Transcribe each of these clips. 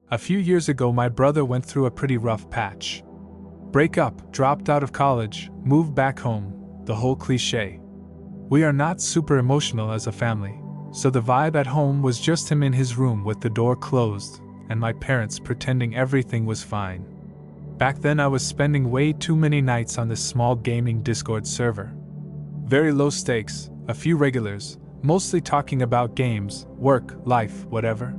A few years ago, my brother went through a pretty rough patch. Breakup, dropped out of college, moved back home, the whole cliché. We are not super emotional as a family, so the vibe at home was just him in his room with the door closed, and my parents pretending everything was fine. Back then I was spending way too many nights on this small gaming Discord server. Very low stakes, a few regulars, mostly talking about games, work, life, whatever.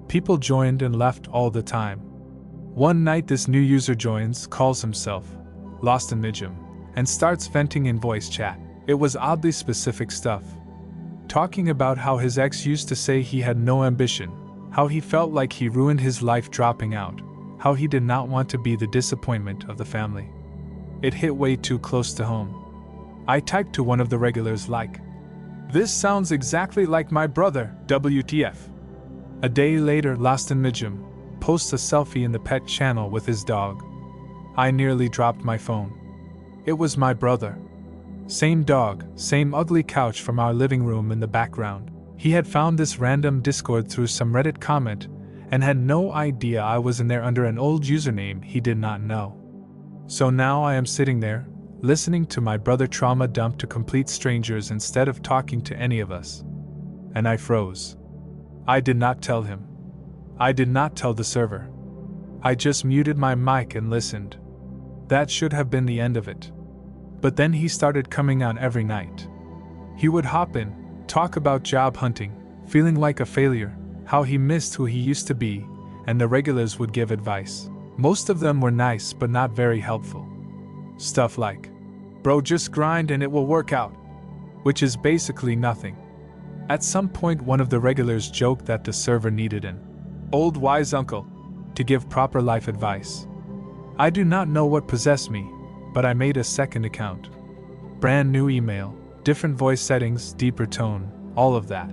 People joined and left all the time. One night this new user joins, calls himself Lost in Midgem, and starts venting in voice chat. It was oddly specific stuff. Talking about how his ex used to say he had no ambition, how he felt like he ruined his life dropping out, how he did not want to be the disappointment of the family. It hit way too close to home. I typed to one of the regulars like, "This sounds exactly like my brother, WTF." A day later, Lost in Midgem posts a selfie in the pet channel with his dog. I nearly dropped my phone. It was my brother. Same dog, same ugly couch from our living room in the background. He had found this random Discord through some Reddit comment and had no idea I was in there under an old username he did not know. So now I am sitting there, listening to my brother trauma dump to complete strangers instead of talking to any of us. And I froze. I did not tell him. I did not tell the server. I just muted my mic and listened. That should have been the end of it. But then he started coming on every night. He would hop in, talk about job hunting, feeling like a failure, how he missed who he used to be, and the regulars would give advice. Most of them were nice but not very helpful. Stuff like, "Bro, just grind and it will work out," which is basically nothing. At some point one of the regulars joked that the server needed an old wise uncle to give proper life advice. I do not know what possessed me, but I made a second account. Brand new email, different voice settings, deeper tone, all of that.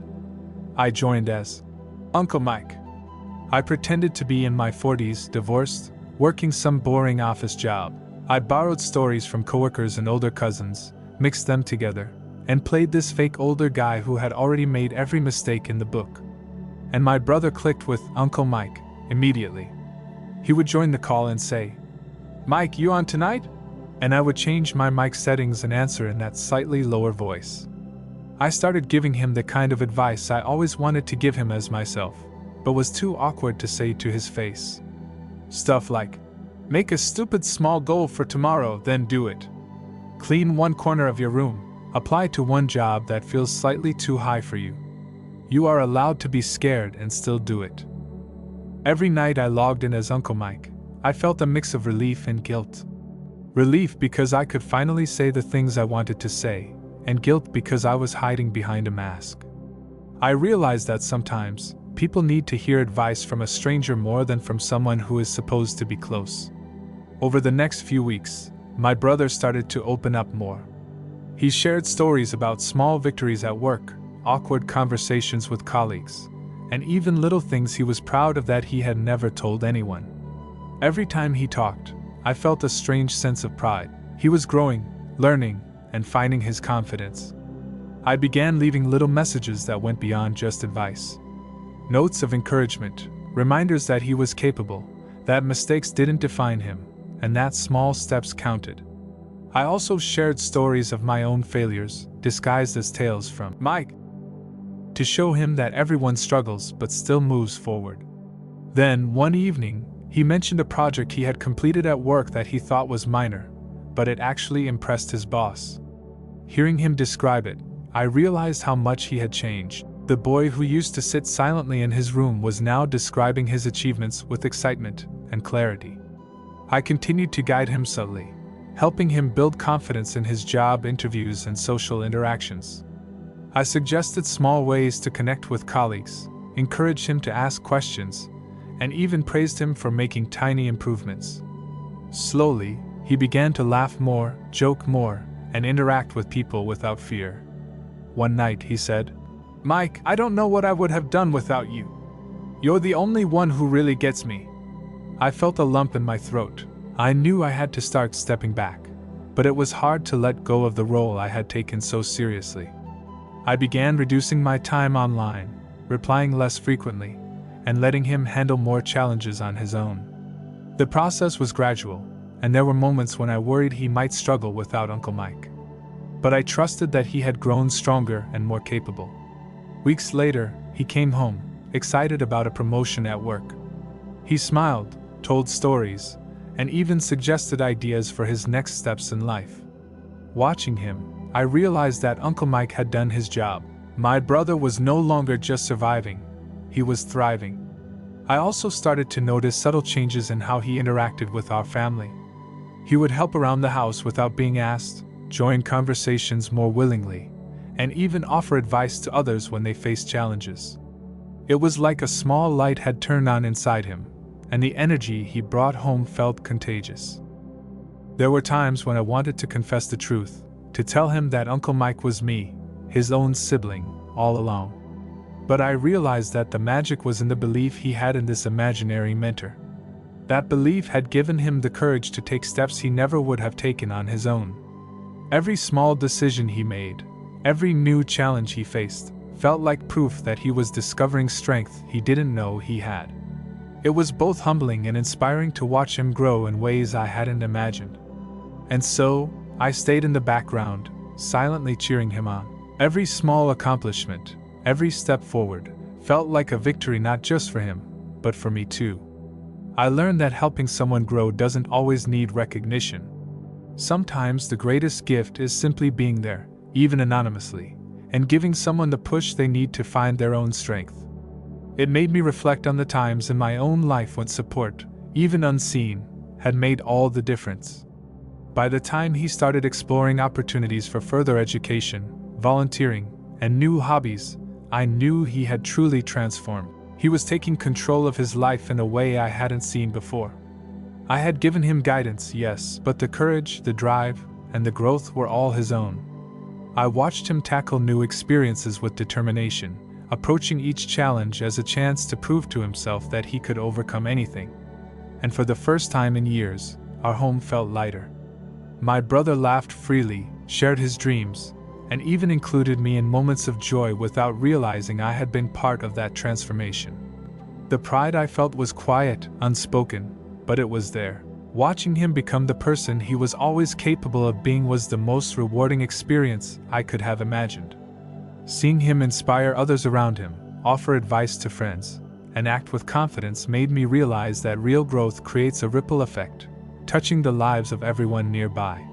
I joined as Uncle Mike. I pretended to be in my 40s, divorced, working some boring office job. I borrowed stories from coworkers and older cousins, mixed them together, and played this fake older guy who had already made every mistake in the book. And my brother clicked with Uncle Mike immediately. He would join the call and say, "Mike, you on tonight?" And I would change my mic settings and answer in that slightly lower voice. I started giving him the kind of advice I always wanted to give him as myself, but was too awkward to say to his face. Stuff like, "Make a stupid small goal for tomorrow, then do it. Clean one corner of your room. Apply to one job that feels slightly too high for you. You are allowed to be scared and still do it." Every night I logged in as Uncle Mike. I felt a mix of relief and guilt. Relief because I could finally say the things I wanted to say, and guilt because I was hiding behind a mask. I realized that sometimes, people need to hear advice from a stranger more than from someone who is supposed to be close. Over the next few weeks, my brother started to open up more. He shared stories about small victories at work, awkward conversations with colleagues, and even little things he was proud of that he had never told anyone. Every time he talked, I felt a strange sense of pride. He was growing, learning, and finding his confidence. I began leaving little messages that went beyond just advice. Notes of encouragement, reminders that he was capable, that mistakes didn't define him, and that small steps counted. I also shared stories of my own failures, disguised as tales from Mike, to show him that everyone struggles but still moves forward. Then, one evening, he mentioned a project he had completed at work that he thought was minor, but it actually impressed his boss. Hearing him describe it, I realized how much he had changed. The boy who used to sit silently in his room was now describing his achievements with excitement and clarity. I continued to guide him subtly, helping him build confidence in his job interviews and social interactions. I suggested small ways to connect with colleagues, encouraged him to ask questions, and even praised him for making tiny improvements. Slowly, he began to laugh more, joke more, and interact with people without fear. One night he said, "Mike, I don't know what I would have done without you. You're the only one who really gets me." I felt a lump in my throat. I knew I had to start stepping back, but it was hard to let go of the role I had taken so seriously. I began reducing my time online, replying less frequently, and letting him handle more challenges on his own. The process was gradual, and there were moments when I worried he might struggle without Uncle Mike. But I trusted that he had grown stronger and more capable. Weeks later, he came home, excited about a promotion at work. He smiled, told stories, and even suggested ideas for his next steps in life. Watching him, I realized that Uncle Mike had done his job. My brother was no longer just surviving, he was thriving. I also started to notice subtle changes in how he interacted with our family. He would help around the house without being asked, join conversations more willingly, and even offer advice to others when they faced challenges. It was like a small light had turned on inside him, and the energy he brought home felt contagious. There were times when I wanted to confess the truth, to tell him that Uncle Mike was me, his own sibling, all along. But I realized that the magic was in the belief he had in this imaginary mentor. That belief had given him the courage to take steps he never would have taken on his own. Every small decision he made, every new challenge he faced, felt like proof that he was discovering strength he didn't know he had. It was both humbling and inspiring to watch him grow in ways I hadn't imagined. And so, I stayed in the background, silently cheering him on. Every small accomplishment, every step forward, felt like a victory not just for him, but for me too. I learned that helping someone grow doesn't always need recognition. Sometimes the greatest gift is simply being there, even anonymously, and giving someone the push they need to find their own strength. It made me reflect on the times in my own life when support, even unseen, had made all the difference. By the time he started exploring opportunities for further education, volunteering, and new hobbies, I knew he had truly transformed. He was taking control of his life in a way I hadn't seen before. I had given him guidance, yes, but the courage, the drive, and the growth were all his own. I watched him tackle new experiences with determination, approaching each challenge as a chance to prove to himself that he could overcome anything. And for the first time in years, our home felt lighter. My brother laughed freely, shared his dreams, and even included me in moments of joy without realizing I had been part of that transformation. The pride I felt was quiet, unspoken, but it was there. Watching him become the person he was always capable of being was the most rewarding experience I could have imagined. Seeing him inspire others around him, offer advice to friends, and act with confidence made me realize that real growth creates a ripple effect, touching the lives of everyone nearby.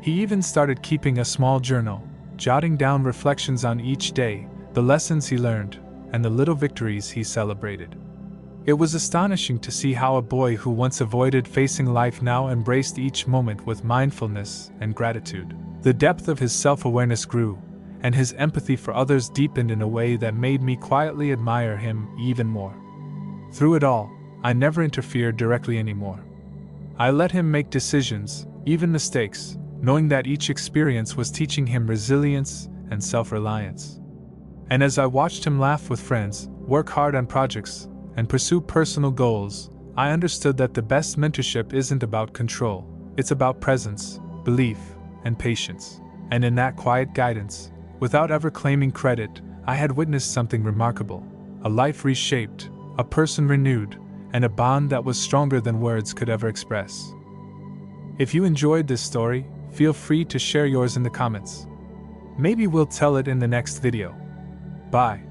He even started keeping a small journal, jotting down reflections on each day, the lessons he learned, and the little victories he celebrated. It was astonishing to see how a boy who once avoided facing life now embraced each moment with mindfulness and gratitude. The depth of his self-awareness grew, and his empathy for others deepened in a way that made me quietly admire him even more. Through it all, I never interfered directly anymore. I let him make decisions, even mistakes, knowing that each experience was teaching him resilience and self-reliance. And as I watched him laugh with friends, work hard on projects, and pursue personal goals, I understood that the best mentorship isn't about control, it's about presence, belief, and patience. And in that quiet guidance, without ever claiming credit, I had witnessed something remarkable: a life reshaped, a person renewed, and a bond that was stronger than words could ever express. If you enjoyed this story, feel free to share yours in the comments. Maybe we'll tell it in the next video. Bye.